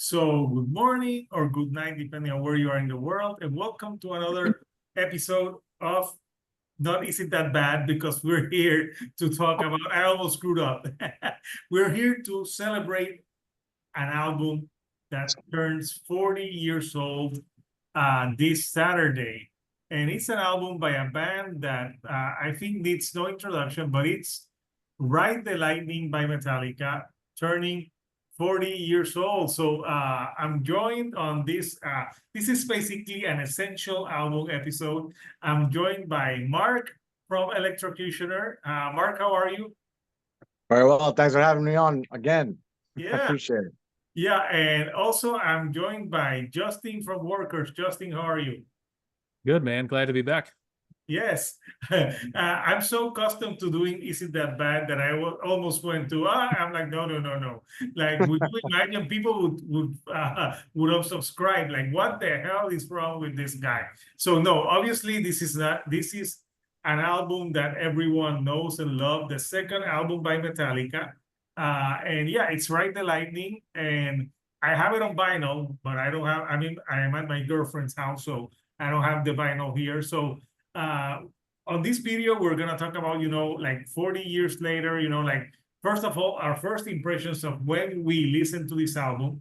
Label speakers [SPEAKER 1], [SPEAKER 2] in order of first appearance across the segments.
[SPEAKER 1] So, good morning or good night, depending on where you are in the world, and welcome to another episode of Not Is It That Bad, because we're here to talk about, I almost screwed up. We're here to celebrate an album that turns 40 years old this Saturday. And it's an album by a band that I think needs no introduction, but it's Ride the Lightning by Metallica, turning 40 years old. So I'm joined on this. This is basically an essential album episode. I'm joined by Mark from Electrocutioner. Mark, how are you?
[SPEAKER 2] Very well. Thanks for having me on again. I
[SPEAKER 1] Yeah,
[SPEAKER 2] appreciate it.
[SPEAKER 1] yeah. And also I'm joined by Justin from Workers. Justin, how are you?
[SPEAKER 3] Good, man. Glad to be back.
[SPEAKER 1] Yes, I'm so accustomed to doing Is It That Bad that I almost went to, I'm like, no, no, no, no. Like, would you imagine people would unsubscribe? Like, what the hell is wrong with this guy? So no, obviously this is an album that everyone knows and loves, the second album by Metallica. And yeah, it's Ride the Lightning, and I have it on vinyl, but I don't have, I mean, I am at my girlfriend's house, so I don't have the vinyl here. So uh, on this video, we're gonna talk about, like 40 years later, like first of all, our first impressions of when we listened to this album.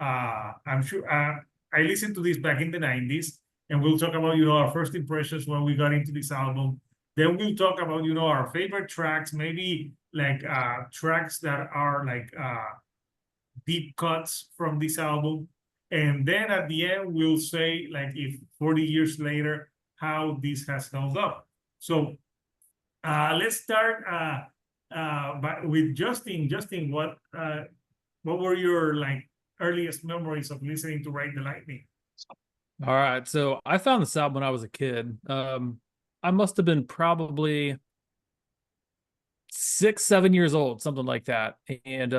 [SPEAKER 1] I'm sure I listened to this back in the 90s, and we'll talk about, our first impressions when we got into this album. Then we'll talk about, our favorite tracks, maybe like tracks that are like deep cuts from this album. And then at the end, we'll say, like, if 40 years later, how this has held up. So let's start with Justin. Justin, what were your like earliest memories of listening to Ride the Lightning?
[SPEAKER 3] All right. So I found this album when I was a kid. I must have been probably 6, 7 years old, something like that. And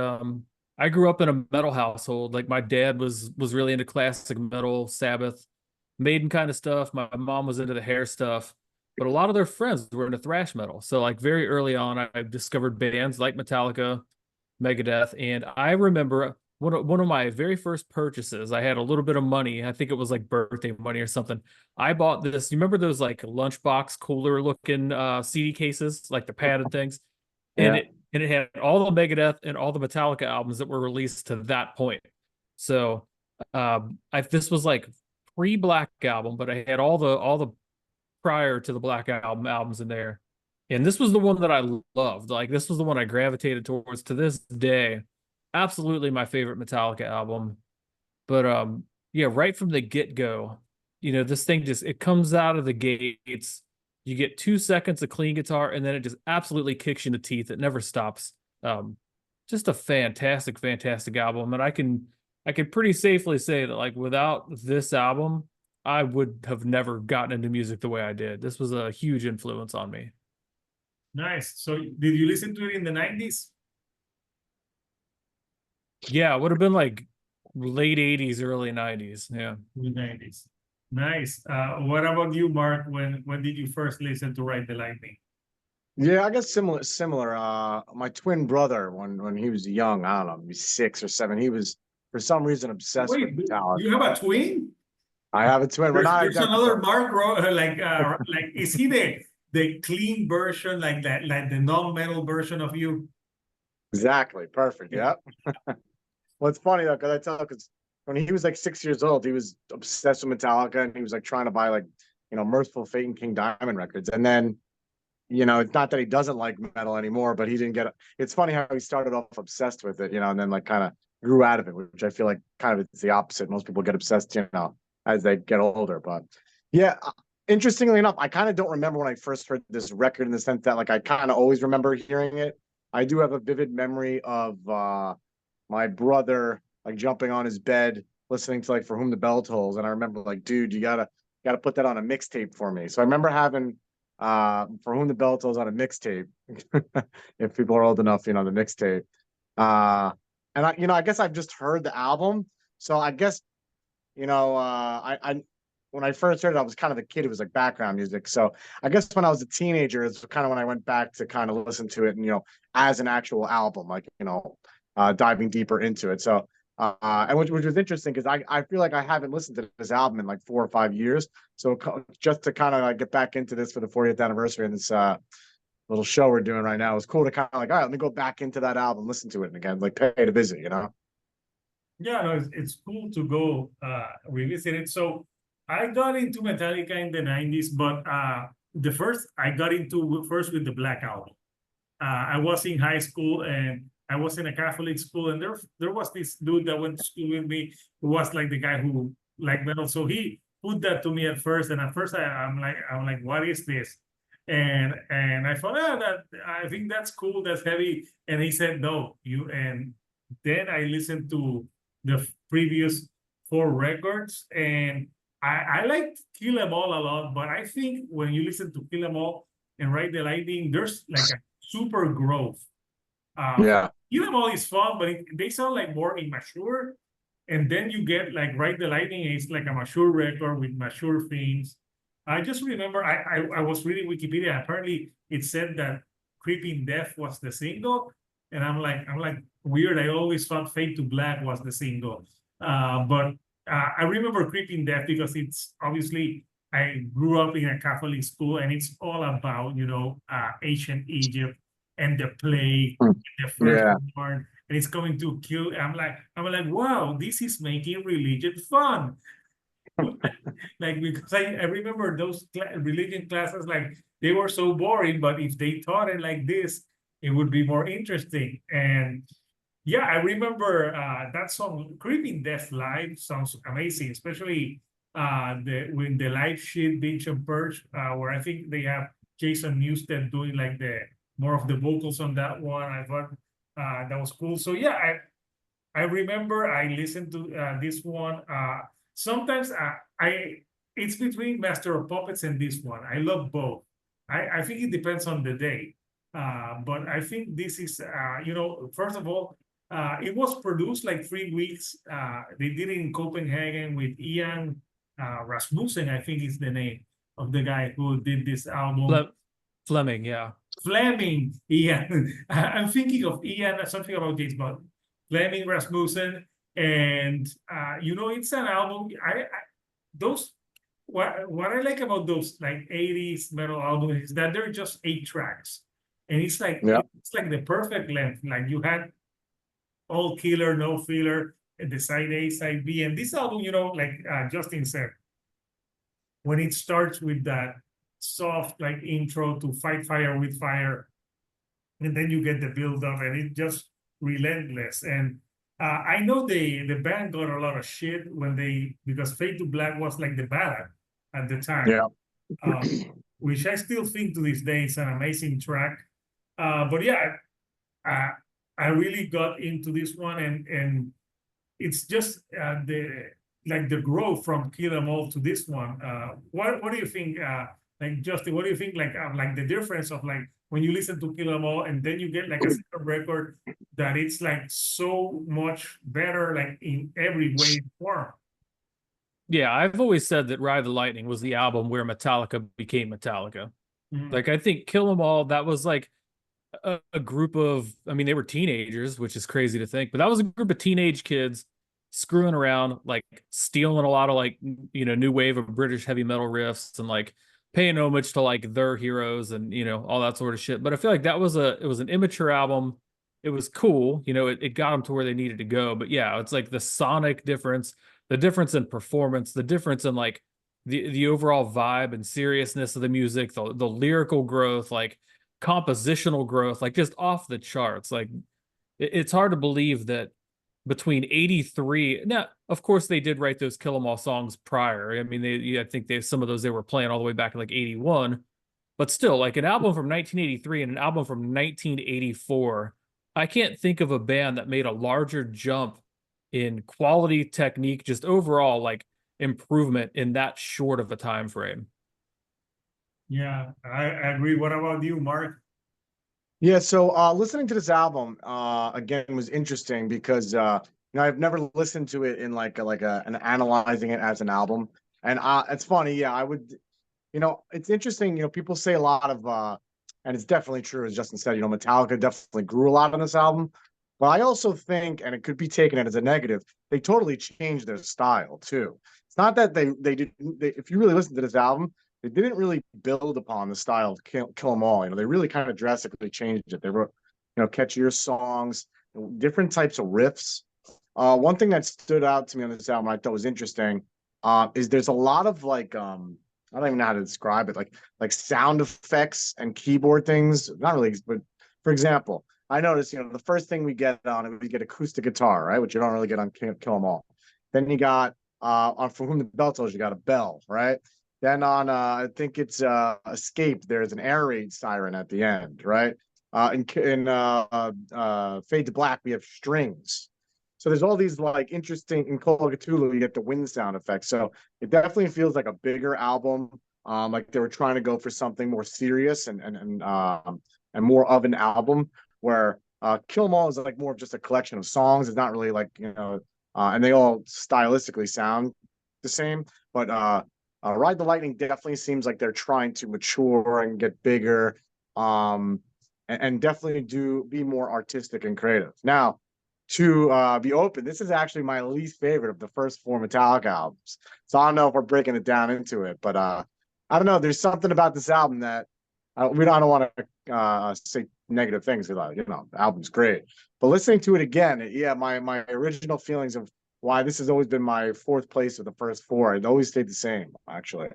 [SPEAKER 3] I grew up in a metal household. Like my dad was really into classic metal, Sabbath, Maiden kind of stuff. My mom was into the hair stuff, but a lot of their friends were into thrash metal. So like very early on, I discovered bands like Metallica, Megadeth, and I remember one of my very first purchases. I had a little bit of money. I think it was like birthday money or something. I bought this. You remember those like lunchbox cooler looking CD cases, like the padded things, and
[SPEAKER 2] Yeah.
[SPEAKER 3] it had all the Megadeth and all the Metallica albums that were released to that point. So this was like pre-Black Album, but I had all the prior to the Black Album albums in there. And this was the one that I loved. Like this was the one I gravitated towards to this day. Absolutely my favorite Metallica album. But yeah, right from the get-go, this thing just it comes out of the gates. You get 2 seconds of clean guitar, and then it just absolutely kicks you in the teeth. It never stops. Just a fantastic, fantastic album. And I can pretty safely say that like without this album, I would have never gotten into music the way I did. This was a huge influence on me.
[SPEAKER 1] Nice. So did you listen to it in the 90s?
[SPEAKER 3] Yeah, it would have been like late 80s, early 90s. Yeah.
[SPEAKER 1] The 90s. Nice. What about you, Mark? When did you first listen to Ride the Lightning?
[SPEAKER 2] Yeah, I guess similar. My twin brother, when he was young, I don't know, maybe 6 or 7, he was for some reason obsessed with
[SPEAKER 1] Wait,
[SPEAKER 2] Metallica.
[SPEAKER 1] you have a twin?
[SPEAKER 2] I have a twin. We're not
[SPEAKER 1] There's another
[SPEAKER 2] identical.
[SPEAKER 1] Mark, like is he the clean version, like that, like the non-metal version of you?
[SPEAKER 2] Exactly. Perfect. Yeah. Well, it's funny though, because when he was like 6 years old, he was obsessed with Metallica, and he was like trying to buy like Merciful Fate and King Diamond records, and then it's not that he doesn't like metal anymore, but he didn't get it. It's funny how he started off obsessed with it, and then like kind of grew out of it, which I feel like kind of it's the opposite. Most people get obsessed, as they get older. But yeah, interestingly enough, I kind of don't remember when I first heard this record in the sense that like I kind of always remember hearing it. I do have a vivid memory of my brother like jumping on his bed, listening to like For Whom the Bell Tolls, and I remember like, dude, you gotta put that on a mixtape for me. So I remember having For Whom the Bell Tolls on a mixtape. If people are old enough, the mixtape. And I guess I've just heard the album, so I guess I when I first heard it, I was kind of a kid. It was like background music. So I guess when I was a teenager, it's kind of when I went back to kind of listen to it, and as an actual album, like diving deeper into it. So And which was interesting because I feel like I haven't listened to this album in like 4 or 5 years. So just to kind of like get back into this for the 40th anniversary and this little show we're doing right now, it's cool to kind of like, all right, let me go back into that album, listen to it again, like pay it a visit, you know?
[SPEAKER 1] Yeah, no, it's cool to go revisit it. So I got into Metallica in the 90s, but the first I got into first with the Black Album. I was in high school and I was in a Catholic school, and there was this dude that went to school with me who was like the guy who liked metal. So he put that to me at first, and at first I'm like, what is this? And I thought, that I think that's cool, that's heavy. And he said, no, you. And then I listened to the previous four records, and I like Kill 'Em All a lot, but I think when you listen to Kill 'Em All and Ride the Lightning, there's like a super growth.
[SPEAKER 2] Yeah.
[SPEAKER 1] Kill 'Em All is fun, but they sound like more immature. And then you get like Ride the Lightning is like a mature record with mature themes. I just remember I was reading Wikipedia. Apparently, it said that Creeping Death was the single, and I'm like weird. I always thought Fade to Black was the single, but I remember Creeping Death because it's obviously I grew up in a Catholic school, and it's all about ancient Egypt and the plague, the first
[SPEAKER 2] Yeah.
[SPEAKER 1] born, and it's going to kill. I'm like, wow, this is making religion fun. Like because I remember those religion classes, like they were so boring, but if they taught it like this, it would be more interesting. And yeah, I remember that song Creeping Death live sounds amazing, especially when the live shit Beach and Purge, where I think they have Jason Newsted doing like the more of the vocals on that one. I thought that was cool. So yeah, I remember I listened to this one. Sometimes it's between Master of Puppets and this one. I love both. I think it depends on the day. But I think this is, first of all, it was produced like 3 weeks. They did it in Copenhagen with Ian Rasmussen, I think is the name of the guy who did this album.
[SPEAKER 3] Flemming, yeah.
[SPEAKER 1] Flemming, Ian. I'm thinking of Ian, something about this, but Flemming Rasmussen. And it's an album. Those what I like about those like 80s metal albums is that they're just 8 tracks. And it's like the perfect length. Like you had all killer, no filler, and the side A, side B. And this album, like Justin said, when it starts with that soft like intro to Fight Fire with Fire, and then you get the build up, and it's just relentless. And I know the band got a lot of shit because Fade to Black was like the ballad at the time.
[SPEAKER 2] Yeah.
[SPEAKER 1] Which I still think to this day is an amazing track. But yeah, I really got into this one, and it's just the growth from Kill 'Em All to this one. What do you think? Like Justin, what do you think? Like the difference of like when you listen to Kill 'Em All and then you get like a second record that it's like so much better, like in every way and form.
[SPEAKER 3] Yeah, I've always said that Ride the Lightning was the album where Metallica became Metallica. Like I think Kill 'Em All, that was like a group of, I mean, they were teenagers, which is crazy to think, but that was a group of teenage kids screwing around, like stealing a lot of like, new wave of British heavy metal riffs and like paying homage to like their heroes and, all that sort of shit. But I feel like it was an immature album. It was cool. It got them to where they needed to go. But yeah, it's like the sonic difference, the difference in performance, the difference in like the overall vibe and seriousness of the music, the lyrical growth, like compositional growth, like just off the charts. Like it's hard to believe that between 83, now of course they did write those Kill 'Em All songs prior. I mean, I think some of those they were playing all the way back in like 81, but still like an album from 1983 and an album from 1984. I can't think of a band that made a larger jump in quality, technique, just overall like improvement in that short of a time frame.
[SPEAKER 1] Yeah, I agree. What about you, Mark?
[SPEAKER 2] Yeah, so listening to this album again was interesting because I've never listened to it in an analyzing it as an album. And it's funny, yeah, I would it's interesting, people say a lot of and it's definitely true, as Justin said, Metallica definitely grew a lot on this album. But I also think, and it could be taken as a negative, they totally changed their style too. It's not that they didn't. If you really listen to this album, they didn't really build upon the style of Kill 'Em All. They really kind of drastically changed it. They wrote, catchier songs, different types of riffs. One thing that stood out to me on this album I thought was interesting is there's a lot of I don't even know how to describe it, like sound effects and keyboard things. Not really, but for example, I noticed, the first thing we get on it, we get acoustic guitar, right, which you don't really get on Kill 'Em All. Then you got on For Whom the Bell Tolls, you got a bell, right? Then on I think it's Escape, there's an air raid siren at the end, right? In Fade to Black, we have strings. So there's all these like interesting, in Call of Cthulhu, you get the wind sound effects. So it definitely feels like a bigger album. Like they were trying to go for something more serious and more of an album, where Kill 'Em All is like more of just a collection of songs. It's not really like, and they all stylistically sound the same. But Ride the Lightning definitely seems like they're trying to mature and get bigger, and definitely be more artistic and creative. Now, to be open, this is actually my least favorite of the first 4 Metallica albums. So I don't know if we're breaking it down into it, but I don't know. There's something about this album that I don't want to say negative things about. The album's great, but listening to it again, yeah, my original feelings of why this has always been my 4th place of the first 4, it always stayed the same, actually.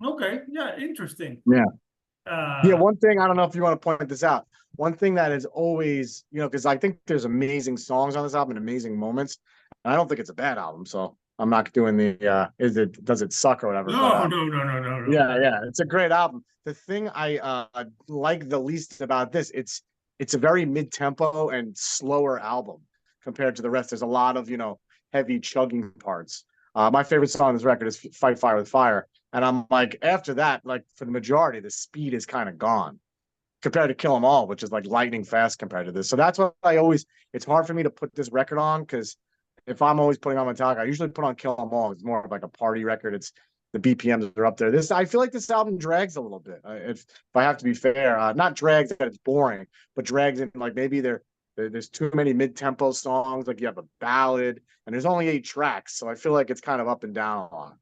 [SPEAKER 1] Okay, yeah, interesting.
[SPEAKER 2] Yeah.
[SPEAKER 1] Yeah,
[SPEAKER 2] one thing, I don't know if you want to point this out. One thing that is always, because I think there's amazing songs on this album and amazing moments. And I don't think it's a bad album, so I'm not doing the does it suck or whatever.
[SPEAKER 1] No,
[SPEAKER 2] but,
[SPEAKER 1] no.
[SPEAKER 2] Yeah, it's a great album. The thing I like the least about this, it's a very mid-tempo and slower album compared to the rest. There's a lot of heavy chugging parts. My favorite song on this record is Fight Fire with Fire. And I'm like, after that, like for the majority, the speed is kind of gone compared to Kill 'Em All, which is like lightning fast compared to this. So that's what it's hard for me to put this record on, because if I'm always putting on Metallica, I usually put on Kill 'Em All. It's more of like a party record. It's the BPMs are up there. I feel like this album drags a little bit. If I have to be fair, not drags that it's boring, but drags in like maybe there's too many mid-tempo songs. Like you have a ballad, and there's only 8 tracks, so I feel like it's kind of up and down a lot.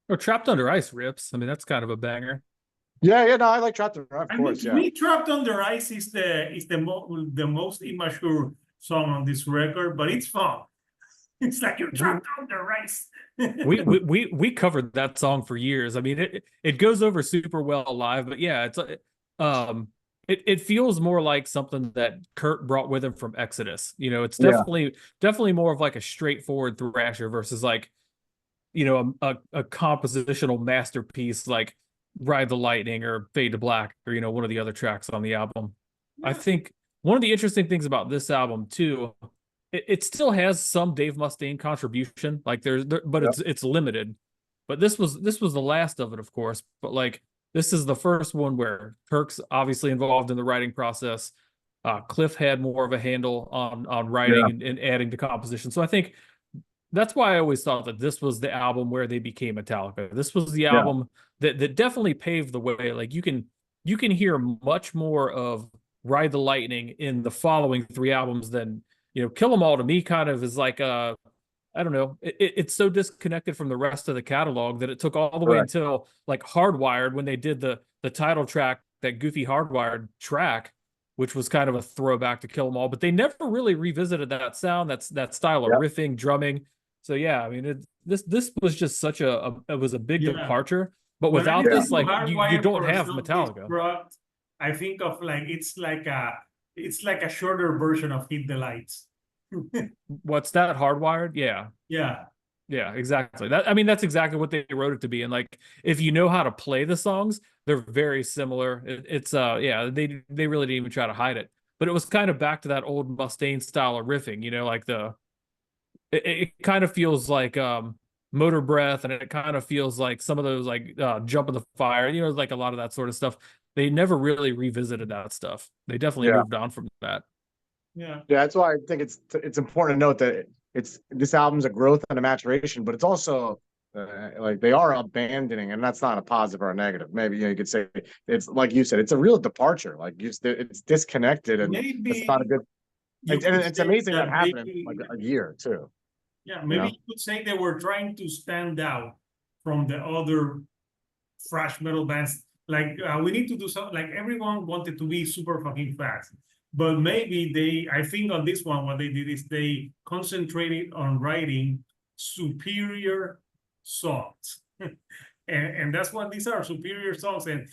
[SPEAKER 3] Or Trapped Under Ice rips. I mean, that's kind of a banger.
[SPEAKER 2] Yeah, no, I like Trapped Under Ice, of course.
[SPEAKER 1] Yeah, We Trapped Under Ice is the most immature song on this record, but it's fun. It's like you're trapped under ice.
[SPEAKER 3] we covered that song for years. I mean, it goes over super well live, but yeah, it feels more like something that Kurt brought with him from Exodus. It's definitely more of like a straightforward thrasher versus like, a compositional masterpiece like Ride the Lightning or Fade to Black or one of the other tracks on the album. Yeah. I think one of the interesting things about this album too, it still has some Dave Mustaine contribution, like but it's limited. But this was the last of it, of course. But like this is the first one where Kirk's obviously involved in the writing process. Cliff had more of a handle on writing and adding to composition. So I think that's why I always thought that this was the album where they became Metallica. This was the album that definitely paved the way. Like you can hear much more of Ride the Lightning in the following 3 albums than Kill 'Em All to me kind of is like I don't know. It's so disconnected from the rest of the catalog that it took all the way until like Hardwired, when they did the title track, that goofy Hardwired track, which was kind of a throwback to Kill 'Em All, but they never really revisited that sound, that style of riffing, drumming. So yeah, I mean, this was just such it was a big departure. But without this, like you don't have Metallica.
[SPEAKER 1] I think of like it's like a shorter version of Hit the Lights.
[SPEAKER 3] What's that? Hardwired? Yeah, exactly. That's exactly what they wrote it to be. And like, if you know how to play the songs, they're very similar. They really didn't even try to hide it. But it was kind of back to that old Mustaine style of riffing, like it kind of feels like Motor Breath, and it kind of feels like some of those like Jump in the Fire, like a lot of that sort of stuff. They never really revisited that stuff. They definitely moved on from that.
[SPEAKER 1] Yeah,
[SPEAKER 2] that's why I think it's important to note that this album's a growth and a maturation, but it's also like they are abandoning, and that's not a positive or a negative. Maybe you could say it's like you said, it's a real departure. Like it's disconnected, and it's not a good.
[SPEAKER 1] you
[SPEAKER 2] And
[SPEAKER 1] could
[SPEAKER 2] it's
[SPEAKER 1] say
[SPEAKER 2] amazing that
[SPEAKER 1] that they,
[SPEAKER 2] happened in like a year too.
[SPEAKER 1] yeah,
[SPEAKER 2] You
[SPEAKER 1] maybe
[SPEAKER 2] know?
[SPEAKER 1] you could say they were trying to stand out from the other thrash metal bands. Like we need to do something. Like everyone wanted to be super fucking fast, but maybe they. I think on this one, what they did is they concentrated on writing superior songs. And that's what these are, superior songs. And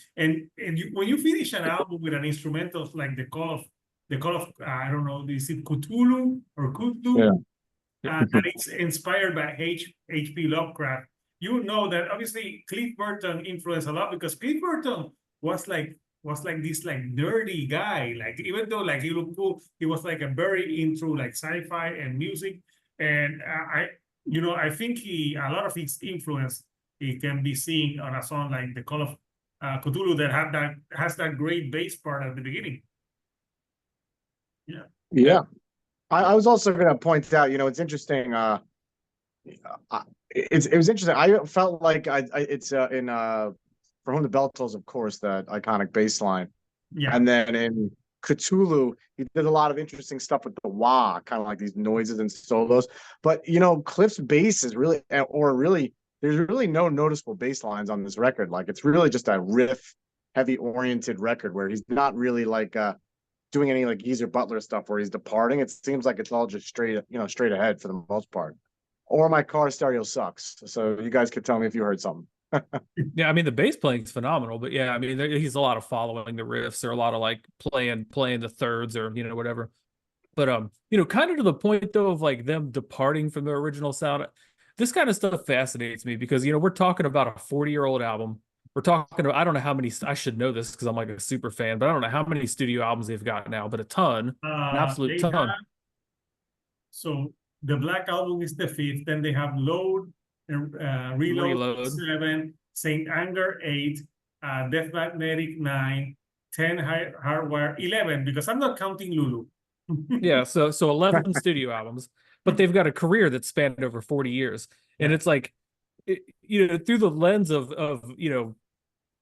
[SPEAKER 1] when you finish an album with an instrumental like the call of I don't know, is it Cthulhu or Cthulhu?
[SPEAKER 2] Yeah.
[SPEAKER 1] That it's inspired by H.P. Lovecraft. You know that obviously Cliff Burton influenced a lot because Cliff Burton was like this like nerdy guy. Like even though like he looked cool, he was like a very into like sci-fi and music. And I think a lot of his influence it can be seen on a song like the Call of Cthulhu that has that great bass part at the beginning. Yeah.
[SPEAKER 2] Yeah. I was also going to point out, it's interesting. It was interesting. I felt like it's in For Whom the Bell Tolls, of course, that iconic bass line.
[SPEAKER 1] Yeah.
[SPEAKER 2] And then in Cthulhu, he did a lot of interesting stuff with the wah, kind of like these noises and solos. But Cliff's bass is really, there's really no noticeable bass lines on this record. Like it's really just a riff heavy oriented record where he's not really like doing any like Geezer Butler stuff where he's departing. It seems like it's all just straight ahead for the most part. Or my car stereo sucks. So you guys could tell me if you heard something.
[SPEAKER 3] Yeah, I mean the bass playing is phenomenal, but yeah, I mean he's a lot of following the riffs or a lot of like playing the thirds or whatever. But kind of to the point though of like them departing from their original sound. This kind of stuff fascinates me because we're talking about a 40-year-old album. We're talking about, I don't know how many, I should know this because I'm like a super fan, but I don't know how many studio albums they've got now, but a ton, an absolute
[SPEAKER 1] They
[SPEAKER 3] ton.
[SPEAKER 1] have, so the Black Album is the fifth. Then they have Load, Reload 7, Saint Anger 8, Death Magnetic 9, 10 Hardwire 11 because I'm not counting Lulu.
[SPEAKER 3] Yeah, so 11 studio albums, but they've got a career that spanned over 40 years, and it's like, through the lens of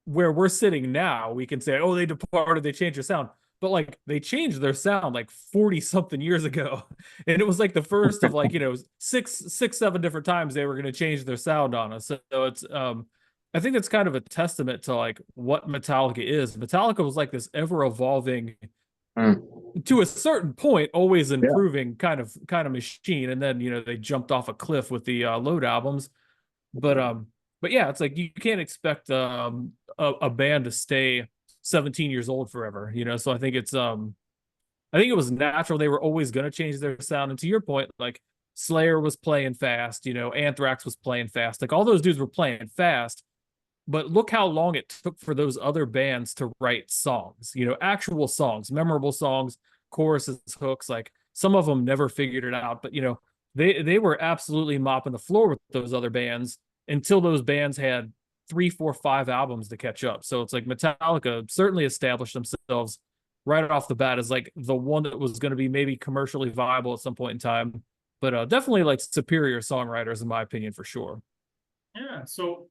[SPEAKER 3] where we're sitting now, we can say, oh, they departed, they changed their sound. But like they changed their sound like 40 something years ago. And it was like the first of like, six, 7 different times they were going to change their sound on us. So it's I think it's kind of a testament to like what Metallica is. Metallica was like this ever evolving to a certain point, always improving kind of machine. And then, they jumped off a cliff with the Load albums. But yeah, it's like you can't expect a band to stay 17 years old forever, so I think it was natural they were always going to change their sound. And to your point, like Slayer was playing fast, Anthrax was playing fast, like all those dudes were playing fast, but look how long it took for those other bands to write songs, actual songs, memorable songs, choruses, hooks. Like some of them never figured it out, but they were absolutely mopping the floor with those other bands until those bands had 3, 4, 5 albums to catch up. So it's like Metallica certainly established themselves right off the bat as like the one that was going to be maybe commercially viable at some point in time, but definitely like superior songwriters in my opinion for sure.
[SPEAKER 1] Yeah. So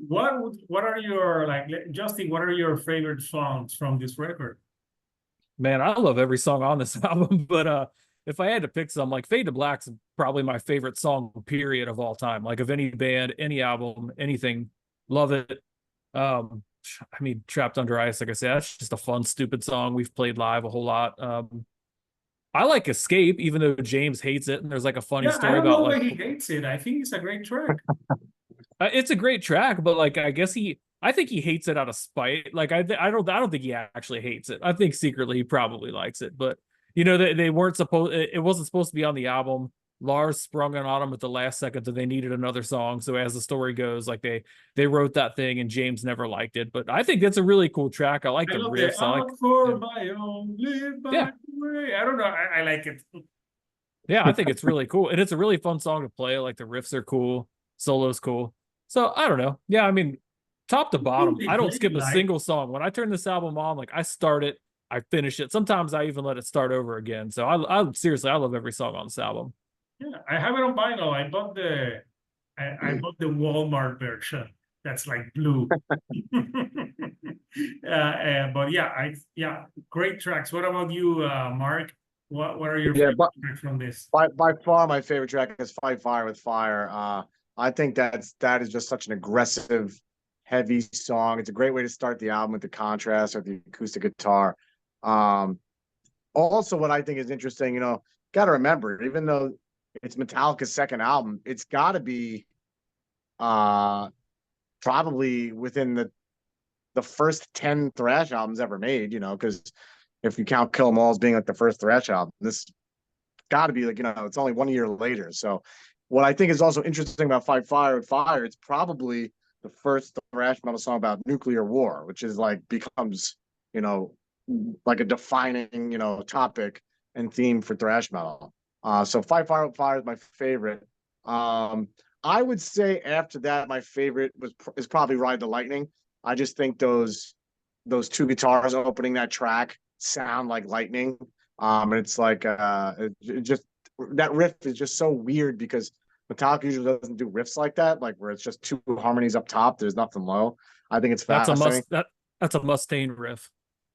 [SPEAKER 1] what are your like Justin? What are your favorite songs from this record?
[SPEAKER 3] Man, I love every song on this album, but if I had to pick some, like Fade to Black's probably my favorite song, period, of all time. Like of any band, any album, anything, love it. I mean, Trapped Under Ice, like I said, that's just a fun, stupid song. We've played live a whole lot. I like Escape, even though James hates it, and there's like a funny
[SPEAKER 1] I
[SPEAKER 3] story
[SPEAKER 1] don't know
[SPEAKER 3] about
[SPEAKER 1] why
[SPEAKER 3] like
[SPEAKER 1] he hates it. I think it's a great track.
[SPEAKER 3] it's a great track, but like I think he hates it out of spite. Like I don't think he actually hates it. I think secretly he probably likes it, but they weren't supposed. It wasn't supposed to be on the album. Lars sprung on him at the last second that they needed another song. So as the story goes, like they wrote that thing and James never liked it. But I think that's a really cool track. I like the riffs. I like
[SPEAKER 1] for my own, live my way. I don't know. I like it.
[SPEAKER 3] Yeah, I think it's really cool. And it's a really fun song to play. Like the riffs are cool, solo's cool. So I don't know. Yeah, I mean, top to bottom, I don't skip a single song. When I turn this album on, like I start it, I finish it. Sometimes I even let it start over again. So I seriously, I love every song on this album.
[SPEAKER 1] Yeah, I have it on vinyl. I bought the Walmart version. That's like blue. But yeah, great tracks. What about you, Mark? What are your
[SPEAKER 2] Yeah,
[SPEAKER 1] favorite
[SPEAKER 2] but
[SPEAKER 1] tracks from this?
[SPEAKER 2] by far my favorite track is Fight Fire with Fire. I think that is just such an aggressive, heavy song. It's a great way to start the album with the contrast with the acoustic guitar. Um, Also, what I think is interesting, got to remember, even though it's Metallica's second album, it's got to be uh probably within the first 10 thrash albums ever made, because if you count Kill 'Em All as being like the first thrash album, this got to be like, it's only 1 year later. So what I think is also interesting about Fight Fire with Fire, it's probably the first thrash metal song about nuclear war, which is like becomes, you know, like a defining, topic and theme for thrash metal. So Fight Fire with Fire is my favorite. I would say after that, my favorite is probably Ride the Lightning. I just think those two guitars opening that track sound like lightning. And it's like it just that riff is just so weird because Metallica usually doesn't do riffs like that, like where it's just two harmonies up top, there's nothing low. I think it's
[SPEAKER 3] That's a
[SPEAKER 2] fascinating.
[SPEAKER 3] that's a Mustaine riff.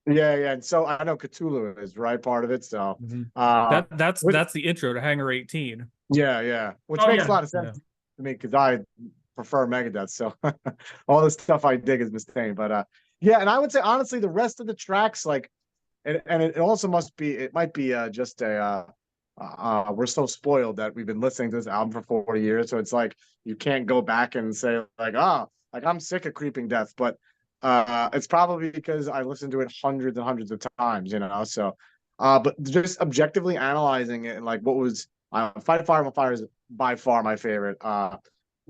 [SPEAKER 2] Yeah, yeah. And so I know Cthulhu is right part of it. So
[SPEAKER 3] Mm-hmm.
[SPEAKER 2] uh
[SPEAKER 3] That's the intro to Hangar 18.
[SPEAKER 2] yeah, yeah. Which
[SPEAKER 1] Oh
[SPEAKER 2] makes a
[SPEAKER 1] yeah,
[SPEAKER 2] lot of sense to me because I prefer Megadeth. So all the stuff I dig is Mustaine. But yeah, and I would say honestly, the rest of the tracks, like and it also might be just we're so spoiled that we've been listening to this album for 40 years. So it's like you can't go back and say like, like I'm sick of Creeping Death, but it's probably because I listened to it hundreds and hundreds of times, So but just objectively analyzing it and like what was Fight Fire on Fire is by far my favorite.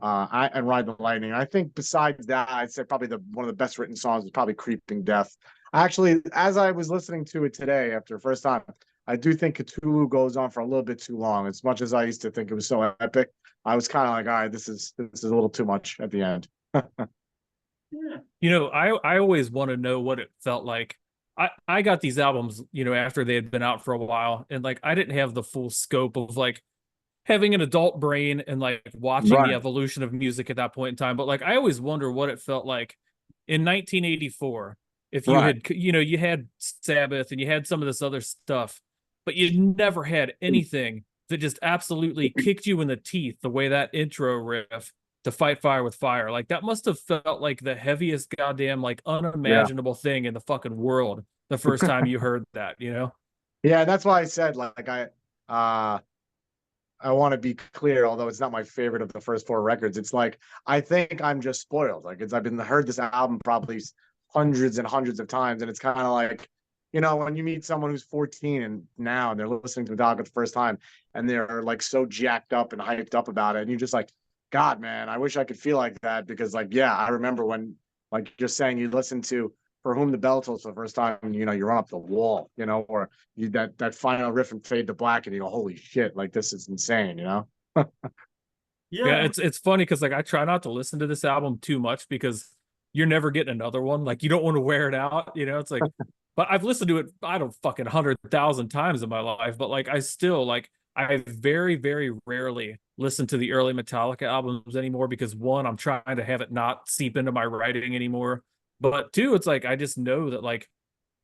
[SPEAKER 2] And Ride the Lightning. I think besides that, I'd say probably one of the best written songs is probably Creeping Death. Actually, as I was listening to it today after the first time, I do think Cthulhu goes on for a little bit too long. As much as I used to think it was so epic, I was kind of like, all right, this is a little too much at the end.
[SPEAKER 1] yeah.
[SPEAKER 3] I always want to know what it felt like. I got these albums, after they had been out for a while, and like I didn't have the full scope of like having an adult brain and like watching the
[SPEAKER 2] Right.
[SPEAKER 3] evolution of music at that point in time. But like I always wonder what it felt like in 1984 if you
[SPEAKER 2] Right.
[SPEAKER 3] had, you had Sabbath and you had some of this other stuff, but you never had anything that just absolutely kicked you in the teeth the way that intro riff to Fight Fire with Fire. Like that must have felt like the heaviest goddamn like
[SPEAKER 2] Yeah.
[SPEAKER 3] unimaginable thing in the fucking world the first time you heard that.
[SPEAKER 2] Yeah, that's why I said like I want to be clear, although it's not my favorite of the first four records. It's like I think I'm just spoiled. Like I've been heard this album probably hundreds and hundreds of times, and it's kind of like, when you meet someone who's 14 and now they're listening to Metallica the first time, and they're like so jacked up and hyped up about it, and you're just like, God, man, I wish I could feel like that because, like, yeah, I remember when, like you're saying, you listen to For Whom the Bell Tolls for the first time, you run up the wall, or that final riff and Fade to Black, and you go, holy shit, like this is insane.
[SPEAKER 3] Yeah,
[SPEAKER 1] Yeah.
[SPEAKER 3] it's funny because like I try not to listen to this album too much because you're never getting another one. Like you don't want to wear it out, It's like, but I've listened to it I don't fucking 100,000 times in my life, but like I still like I very very rarely listen to the early Metallica albums anymore because one, I'm trying to have it not seep into my writing anymore, but two, it's like I just know that like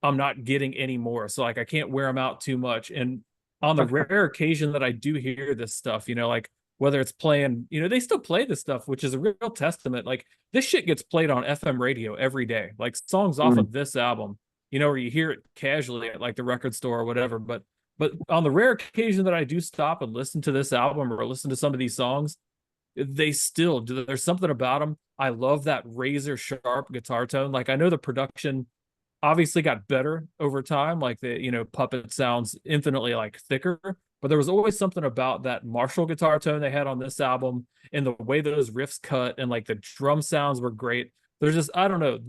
[SPEAKER 3] I'm not getting any more, so like I can't wear them out too much. And on the rare occasion that I do hear this stuff, like whether it's playing, they still play this stuff, which is a real testament. Like this shit gets played on FM radio every day, like songs off of this album, where you hear it casually at like the record store or whatever. But on the rare occasion that I do stop and listen to this album or listen to some of these songs, they still do. There's something about them. I love that razor sharp guitar tone. Like I know the production obviously got better over time, like the Puppet sounds infinitely like thicker, but there was always something about that Marshall guitar tone they had on this album and the way those riffs cut and like the drum sounds were great. There's just, I don't know,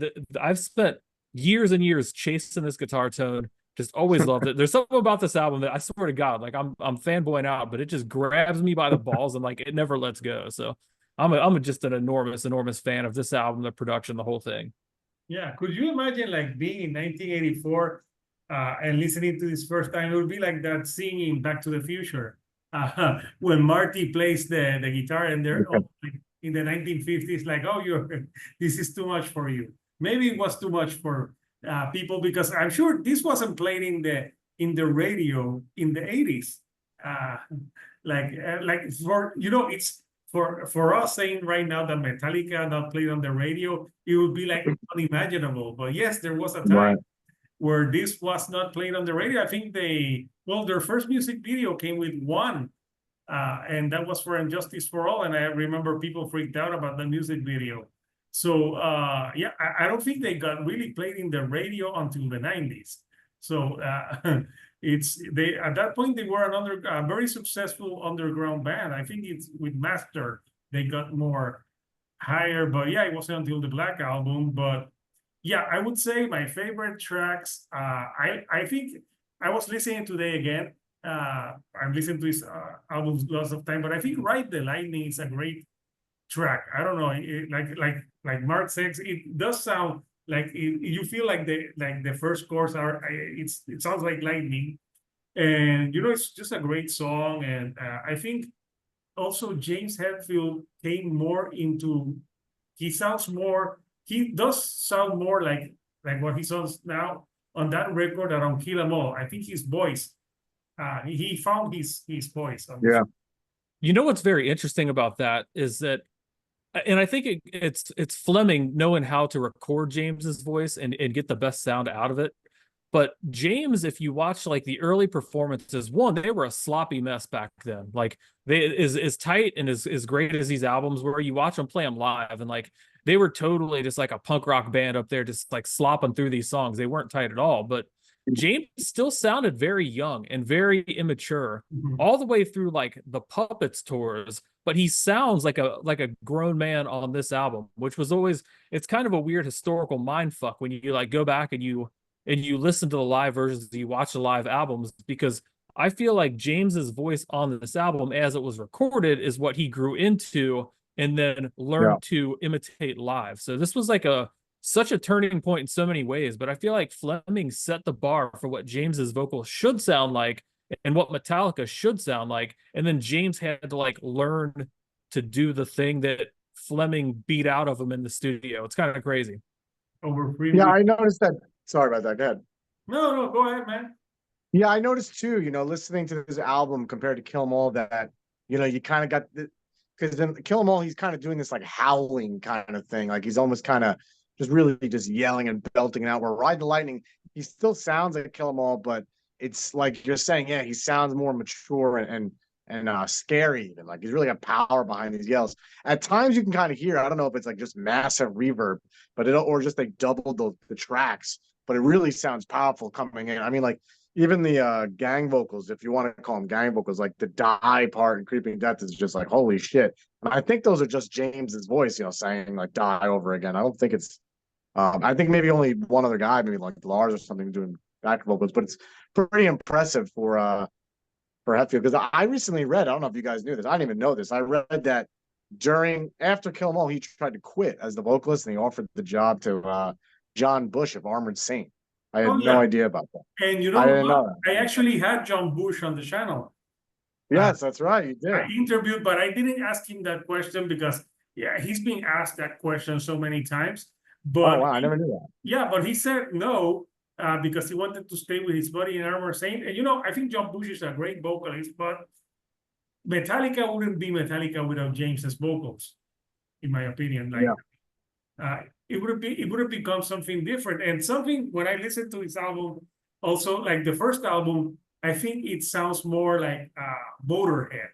[SPEAKER 3] I've spent years and years chasing this guitar tone, just always loved it. There's something about this album that I swear to God, like I'm fanboying out, but it just grabs me by the balls and like it never lets go. So I'm just an enormous fan of this album, the production, the whole thing.
[SPEAKER 1] Yeah, could you imagine like being in 1984 and listening to this first time? It would be like that singing Back to the Future when Marty plays the guitar and they're all like in the 1950s, like, oh, this is too much for you. Maybe it was too much for people because I'm sure this wasn't played in in the radio in the 80s. Like for, you know, it's for us saying right now that Metallica not played on the radio, it would be like unimaginable. But yes, there was a time
[SPEAKER 2] Right.
[SPEAKER 1] where this was not played on the radio. I think their first music video came with one, and that was for Injustice for All. And I remember people freaked out about the music video. So yeah, I don't think they got really played in the radio until the 90s. So they at that point they were a very successful underground band. I think it's with Master they got more higher, but yeah, it wasn't until the Black Album. But yeah, I would say my favorite tracks. I think I was listening today again. I've listened to his albums lots of time, but I think Ride the Lightning is a great track. I don't know, like Mark says, it does sound like you feel like the first chorus it sounds like lightning, and you know it's just a great song. And I think also James Hetfield came more into. He does sound more like what he sounds now on that record than on Kill 'Em All. I think his voice, he found his voice on this.
[SPEAKER 2] Yeah.
[SPEAKER 3] You know what's very interesting about that is that, and I think it's Flemming knowing how to record James's voice and get the best sound out of it. But James, if you watch like the early performances, one, they were a sloppy mess back then. Like they as tight and as great as these albums were, you watch them play them live, and like they were totally just like a punk rock band up there, just like slopping through these songs. They weren't tight at all. But James still sounded very young and very immature all the way through like the Puppets tours, but he sounds like a grown man on this album, which was always, it's kind of a weird historical mind fuck when you like go back and you listen to the live versions, you watch the live albums, because I feel like James's voice on this album as it was recorded is what he grew into and then learned to imitate live. So this was like such a turning point in so many ways, but I feel like Flemming set the bar for what James's vocals should sound like and what Metallica should sound like. And then James had to like learn to do the thing that Flemming beat out of him in the studio. It's kind of crazy.
[SPEAKER 2] Yeah, I noticed that. Sorry about that. Go ahead.
[SPEAKER 1] No, go ahead, man.
[SPEAKER 2] Yeah, I noticed too, you know, listening to this album compared to Kill 'Em All, that, you know, you kind of got because in Kill 'Em All, he's kind of doing this like howling kind of thing. Like he's almost kind of just really just yelling and belting it out. Where Ride the Lightning, he still sounds like Kill 'Em All, but it's like you're saying, yeah, he sounds more mature and scary even. Like he's really got power behind these yells. At times you can kind of hear, I don't know if it's like just massive reverb, but or just like double the tracks, but it really sounds powerful coming in. I mean, like even the gang vocals, if you want to call them gang vocals, like the die part and Creeping Death is just like, holy shit. And I think those are just James's voice, you know, saying like die over again. I don't think it's, I think maybe only one other guy, maybe like Lars or something, doing back vocals, but it's pretty impressive for Hetfield. Because I recently read, I don't know if you guys knew this, I didn't even know this. I read that after Kill 'Em All, he tried to quit as the vocalist and he offered the job to John Bush of Armored Saint. I had no idea about that.
[SPEAKER 1] And you know,
[SPEAKER 2] I didn't know that.
[SPEAKER 1] I actually had John Bush on the channel.
[SPEAKER 2] Yes, that's right. You did.
[SPEAKER 1] I interviewed, but I didn't ask him that question because, yeah, he's been asked that question so many times. But
[SPEAKER 2] oh, wow, I never knew that.
[SPEAKER 1] Yeah, but he said no because he wanted to stay with his buddy in Armor Saint. And, you know, I think John Bush is a great vocalist, but Metallica wouldn't be Metallica without James's vocals, in my opinion. Like, it would have become something different. And something, when I listened to his album, also, like the first album, I think it sounds more like Motorhead,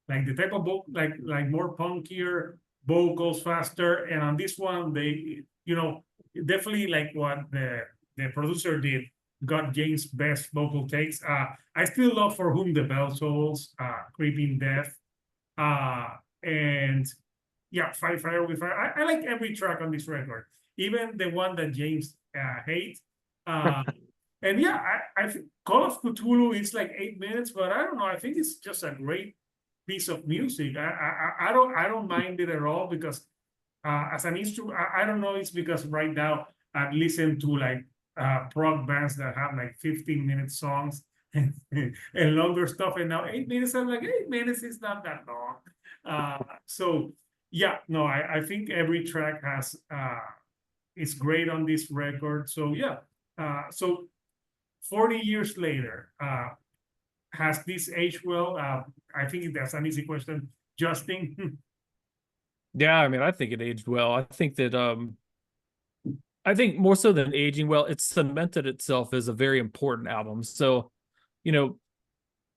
[SPEAKER 1] like the type of like more punkier vocals, faster. And on this one, they, you know, definitely like what the producer did, got James' best vocal takes. I still love For Whom the Bell Tolls, Creeping Death, and yeah, Fight Fire with Fire. I like every track on this record, even the one that James hates. And yeah, I think Call of Cthulhu is like 8 minutes, but I don't know. I think it's just a great piece of music. I don't mind it at all because as an instrument, I don't know. It's because right now I've listened to like prog bands that have like 15-minute songs and longer stuff, and now 8 minutes. I'm like, 8 minutes is not that long. So yeah, no, I think every track is great on this record. So yeah, so 40 years later, has this aged well? I think that's an easy question. Justin?
[SPEAKER 3] Yeah, I mean, I think it aged well. I think that I think more so than aging well, it's cemented itself as a very important album. So, you know,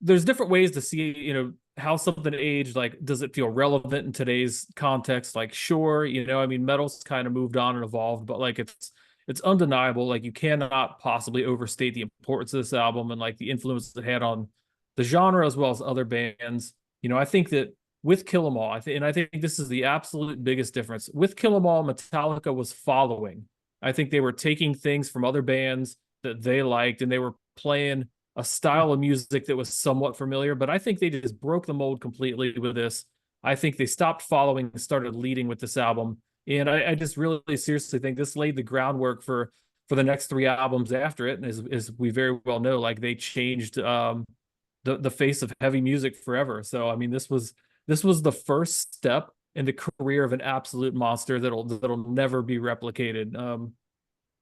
[SPEAKER 3] there's different ways to see, how something aged. Like, does it feel relevant in today's context? Like, sure, I mean, metal's kind of moved on and evolved, but like it's undeniable. Like, you cannot possibly overstate the importance of this album and like the influence it had on the genre as well as other bands. I think that with Kill 'Em All, I think this is the absolute biggest difference. With Kill 'Em All, Metallica was following. I think they were taking things from other bands that they liked and they were playing a style of music that was somewhat familiar, but I think they just broke the mold completely with this. I think they stopped following and started leading with this album. And I just really seriously think this laid the groundwork for the next three albums after it. And as we very well know, like they changed the face of heavy music forever. So I mean, this was the first step in the career of an absolute monster that'll never be replicated.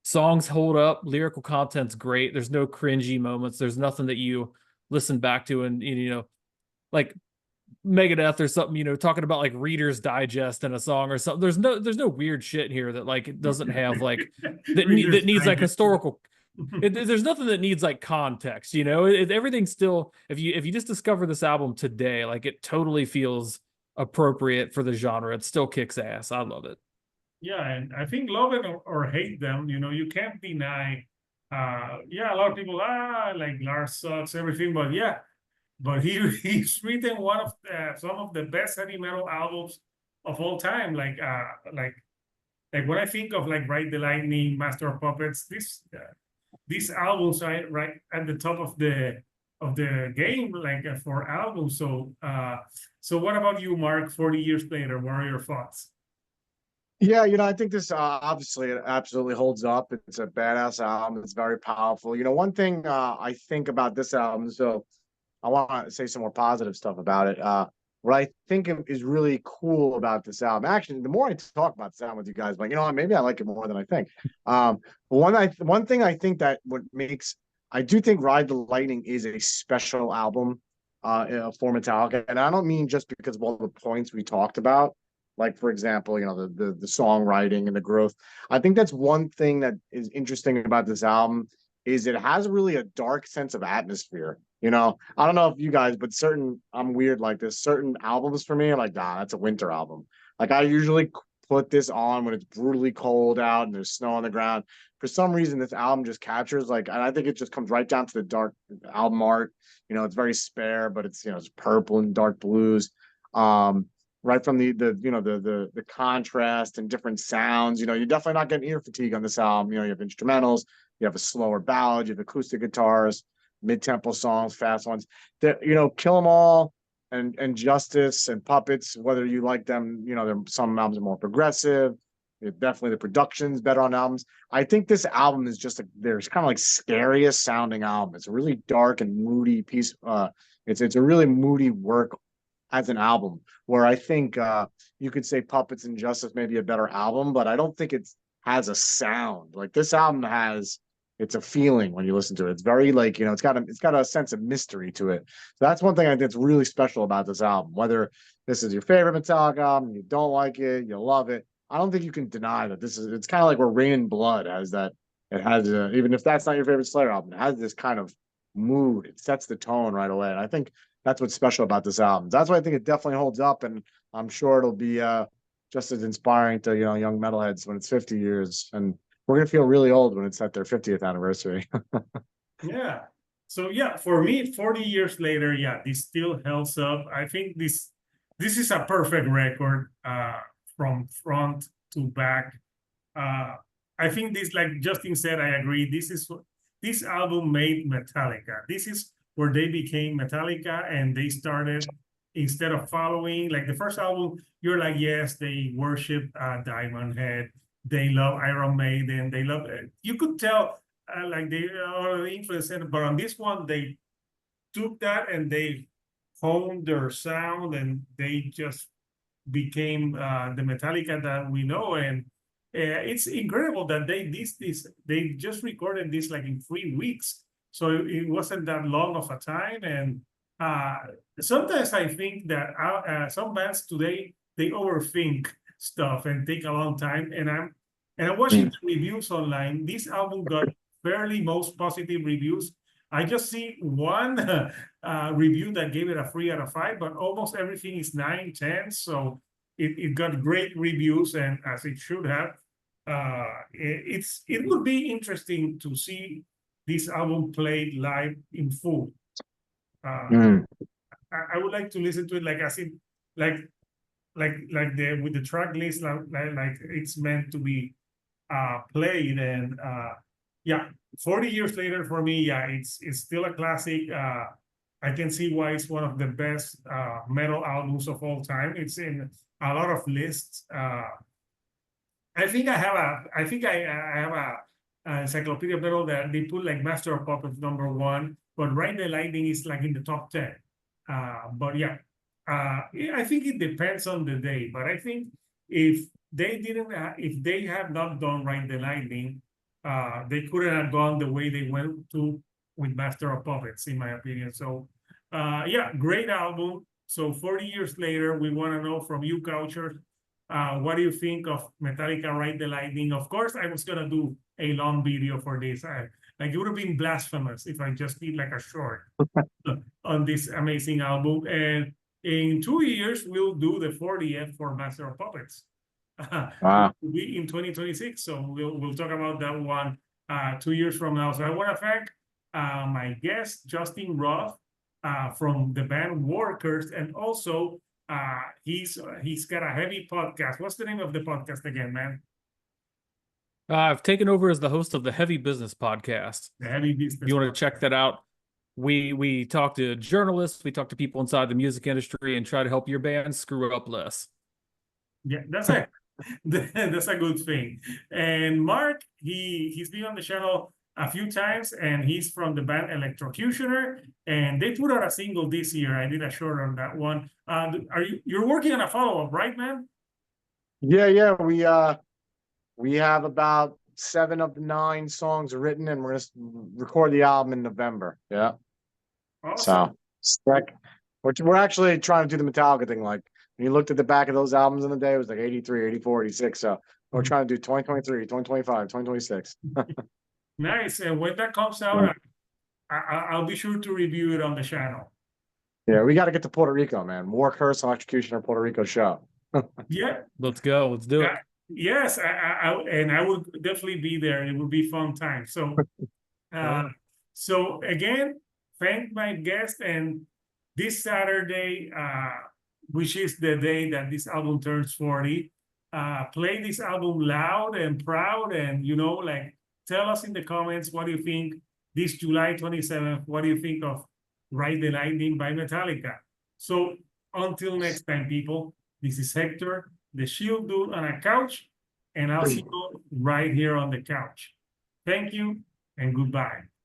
[SPEAKER 3] Songs hold up, lyrical content's great. There's no cringy moments. There's nothing that you listen back to and like Megadeth or something, talking about like Reader's Digest in a song or something. There's no weird shit here that like it doesn't have like that needs like historical. There's nothing that needs like context. Everything's still, if you just discover this album today, like it totally feels appropriate for the genre. It still kicks ass. I love it.
[SPEAKER 1] Yeah, and I think love it or hate them, you can't deny. Yeah, a lot of people like Lars sucks, everything, but yeah, but he's written one of some of the best heavy metal albums of all time. Like when I think of like Ride the Lightning, Master of Puppets, these albums are right at the top of the game, like for albums. So what about you, Mark? 40 years later, what are your thoughts?
[SPEAKER 2] Yeah, I think this obviously it absolutely holds up. It's a badass album. It's very powerful. One thing I think about this album, so I want to say some more positive stuff about it. What I think is really cool about this album, actually, the more I talk about this album with you guys, like, maybe I like it more than I think. One thing I think that I do think Ride the Lightning is a special album for Metallica, and I don't mean just because of all the points we talked about. Like, for example, the songwriting and the growth. I think that's one thing that is interesting about this album is it has really a dark sense of atmosphere. I don't know if you guys, but I'm weird like this. Certain albums for me are like, nah, that's a winter album. Like I usually put this on when it's brutally cold out and there's snow on the ground. For some reason, this album just captures and I think it just comes right down to the dark album art. It's very spare, but it's purple and dark blues. Right from the contrast and different sounds, you're definitely not getting ear fatigue on this album. You have instrumentals, you have a slower ballad, you have acoustic guitars, mid-tempo songs, fast ones. Kill 'Em All and Justice and Puppets, whether you like them, some albums are more progressive. Definitely the production's better on albums. I think this album is just there's kind of like scariest sounding album. It's a really dark and moody piece. It's a really moody work as an album, where I think you could say Puppets and Justice may be a better album, but I don't think it has a sound like this album has. It's a feeling when you listen to it. It's very like, it's got a sense of mystery to it. So that's one thing I think that's really special about this album. Whether this is your favorite Metallica album, you don't like it, you love it, I don't think you can deny that it's kind of like where Rain in Blood has that. It has even if that's not your favorite Slayer album, it has this kind of mood. It sets the tone right away. And I think that's what's special about this album. That's why I think it definitely holds up, and I'm sure it'll be just as inspiring to young metalheads when it's 50 years, and we're gonna feel really old when it's at their 50th anniversary.
[SPEAKER 1] Yeah. So yeah, for me, 40 years later, yeah, this still holds up. I think this is a perfect record from front to back. I think this, like Justin said, I agree. This album made Metallica. This is where they became Metallica, and they started, instead of following like the first album, you're like, yes, they worship Diamond Head, they love Iron Maiden, they love it. You could tell like they are influenced, but on this one they took that and they honed their sound, and they just became the Metallica that we know. And it's incredible that they just recorded this like in 3 weeks. so it wasn't that long of a time. And sometimes I think that some bands today, they overthink stuff and take a long time. And I'm watching the reviews online. This album got fairly most positive reviews. I just see one review that gave it a 3 out of 5, but almost everything is 9, 10. So it got great reviews, and as it should have. It would be interesting to see this album played live in full. I would like to listen to it like as in like the with the track list like it's meant to be played. And yeah, 40 years later for me, yeah, it's still a classic. I can see why it's one of the best metal albums of all time. It's in a lot of lists. I think I have a encyclopedia metal that they put like Master of Puppets #1, but Ride the Lightning is like in the top 10. But yeah, I think it depends on the day. But I think if they have not done Ride the Lightning, they couldn't have gone the way they went to with Master of Puppets, in my opinion. So yeah, great album. So 40 years later, we want to know from you, Coucher, what do you think of Metallica-Ride the Lightning? Of course, I was gonna do a long video for this. Like it would have been blasphemous if I just did like a short on this amazing album. And in 2 years, we'll do the 40th for Master of Puppets.
[SPEAKER 2] Wow.
[SPEAKER 1] It will be in 2026. So we'll talk about that one 2 years from now. So I want to thank my guest, Justin Roth, from the band Workers, and also he's got a heavy podcast. What's the name of the podcast again, man?
[SPEAKER 3] I've taken over as the host of the Heavy Business podcast.
[SPEAKER 1] The Heavy Business.
[SPEAKER 3] If you want to check that out, we talk to journalists, we talk to people inside the music industry, and try to help your band screw up less.
[SPEAKER 1] Yeah, that's a that's a good thing. And Mark, he's been on the channel a few times, and he's from the band Electrocutioner, and they put out a single this year. I did a short on that one. You're working on a follow-up, right, man?
[SPEAKER 2] Yeah. We have about 7 of the 9 songs written, and we're gonna record the album in November. Yeah.
[SPEAKER 1] Awesome.
[SPEAKER 2] So we're actually trying to do the Metallica thing. Like when you looked at the back of those albums in the day, it was like 83, 84, 86. So we're trying to do 2023, 2025, 2026.
[SPEAKER 1] Nice. And when that comes out, I'll be sure to review it on the channel.
[SPEAKER 2] Yeah, we got to get to Puerto Rico, man. War Curse and Electrocutioner Puerto Rico show.
[SPEAKER 1] Yeah.
[SPEAKER 3] Let's go. Let's do it.
[SPEAKER 1] Yes, I would definitely be there. It would be fun time. So, so again, thank my guest. And this Saturday, which is the day that this album turns 40, play this album loud and proud, and like tell us in the comments what do you think this July 27th. What do you think of Ride the Lightning by Metallica? So until next time, people. This is Hector, the Shield Dude on a couch, and I'll see you right here on the couch. Thank you and goodbye.